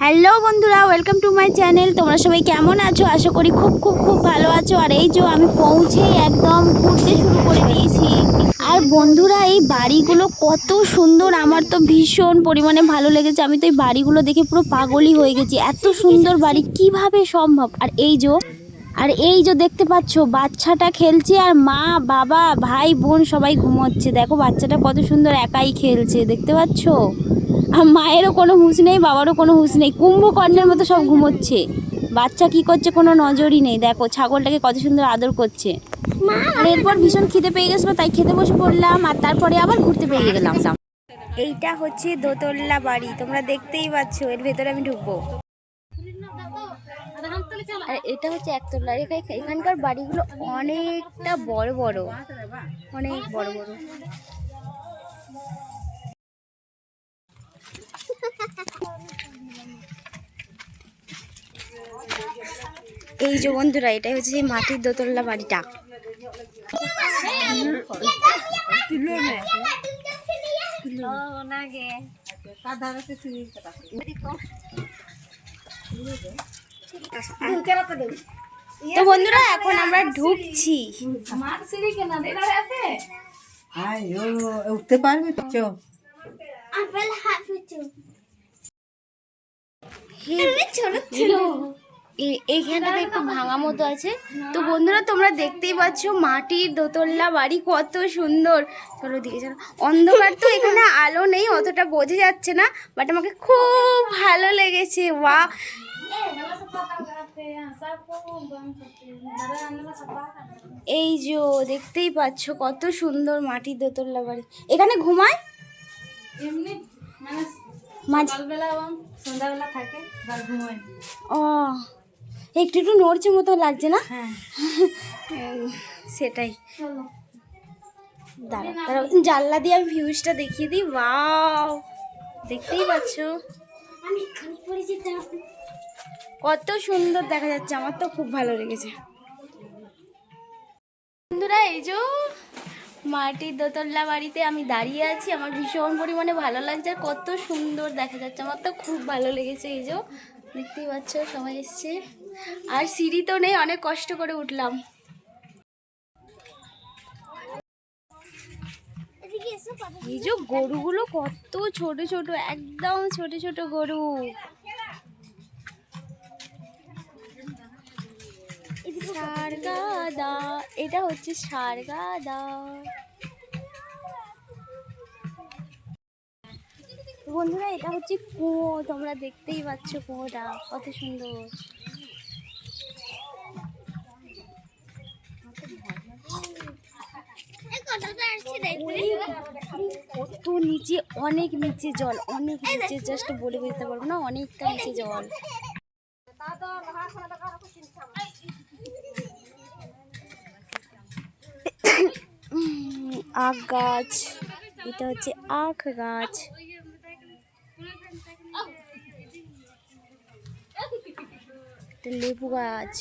Hello বন্ধুরা, welcome to my channel. তোমরা সবাই কেমন আছো? আশা করি খুব খুব খুব ভালো আছো। আর এই যে আমি পৌঁছেই একদম ঘুরতে শুরু করে দিয়েছি। আর বন্ধুরা, এই বাড়িগুলো কত সুন্দর, আমার তো ভীষণ পরিমাণে ভালো লেগেছে। আমি তো এই বাড়িগুলো দেখে পুরো পাগলই হয়ে গেছি। এত সুন্দর বাড়ি কিভাবে সম্ভব? আর এই যে দেখতে পাচ্ছ, বাচ্চাটা খেলছে আর মা বাবা ভাই বোন সবাই ঘুমোচ্ছে। দেখো বাচ্চাটা কত সুন্দর একাই খেলছে, দেখতে পাচ্ছ? আর মায়েরও কোনো হুঁশ নেই, বাবারও কোনো হুঁশ নেই, কুম্ভকর্ণের মতো সব ঘুমোচ্ছে। বাচ্চা কি করছে কোনো নজরই নেই। দেখো ছাগলটাকে কত সুন্দর আদর করছে। আর এরপর ভীষণ খিদে পেয়ে গেছিলো, তাই খেতে বসে পড়লাম। আর তারপরে আবার ঘুরতে বেরিয়ে গেলাম। এইটা হচ্ছে দোতলা বাড়ি, তোমরা দেখতেই পাচ্ছ। এর ভেতরে আমি ঢুকবো। আর এটা হচ্ছে একতলা। এখানকার বাড়িগুলো অনেকটা বড় বড়, অনেক বড় বড়। এই যে বন্ধুরা, এটাই হচ্ছে সেই মাটির দোতলা বাড়িটা। তো বন্ধুরা, এখন আমরা ঢুকছি। উঠতে পারবি তো? এইখানটাতে একটু ভাঙা মতো আছে। তো বন্ধুরা, তোমরা দেখতেই পাচ্ছ মাটির দোতলা বাড়ি কত সুন্দর। চলো দিকে চলো। অন্ধকার তো, এখানে আলো নেই, অতটা বোঝা যাচ্ছে না, বাট আমাকে খুব ভালো লেগেছে। ওয়াও, এই যে দেখতেই পাচ্ছ কত সুন্দর মাটির দোতলা বাড়ি। এখানে ঘুমায় সন্ধ্যাবেলা থাকে ও, একটু একটু নড়ছে মতো লাগছে না? হ্যাঁ সেটাই। দাঁড়া, জানলা দিয়ে আমি ভিউজটা দেখিয়ে দিই। ওয়াও, দেখতেই পাচ্ছ কত সুন্দর দেখা যাচ্ছে। আমার তো খুব ভালো লেগেছে। বন্ধুরা, এই যে মাটির দোতলা বাড়িতে আমি দাঁড়িয়ে আছি। আমার ভীষণ পরিমাণে ভালো লাগছে, আর কত সুন্দর দেখা যাচ্ছে। আমার তো খুব ভালো লেগেছে। এই যে দেখতেই পাচ্ছ সবাই এসছে। আর সিঁড়ি তো নেই, অনেক কষ্ট করে উঠলাম। এই যে গরুগুলো কত ছোট ছোট, একদম ছোট ছোট গরু। সারগাদা, এটা হচ্ছে সারগাদা। বন্ধুরা, এটা হচ্ছে কুয়ো। তোমরা দেখতেই পাচ্ছ কুয়োটা কত সুন্দর। কত নিচে, অনেক নিচে জল, অনেক নিচে, জাস্ট বলে বুঝতে পারবো না, অনেকটা নিচে জল। আখ গাছ, এটা হচ্ছে আখ গাছ। লেবু গাছ।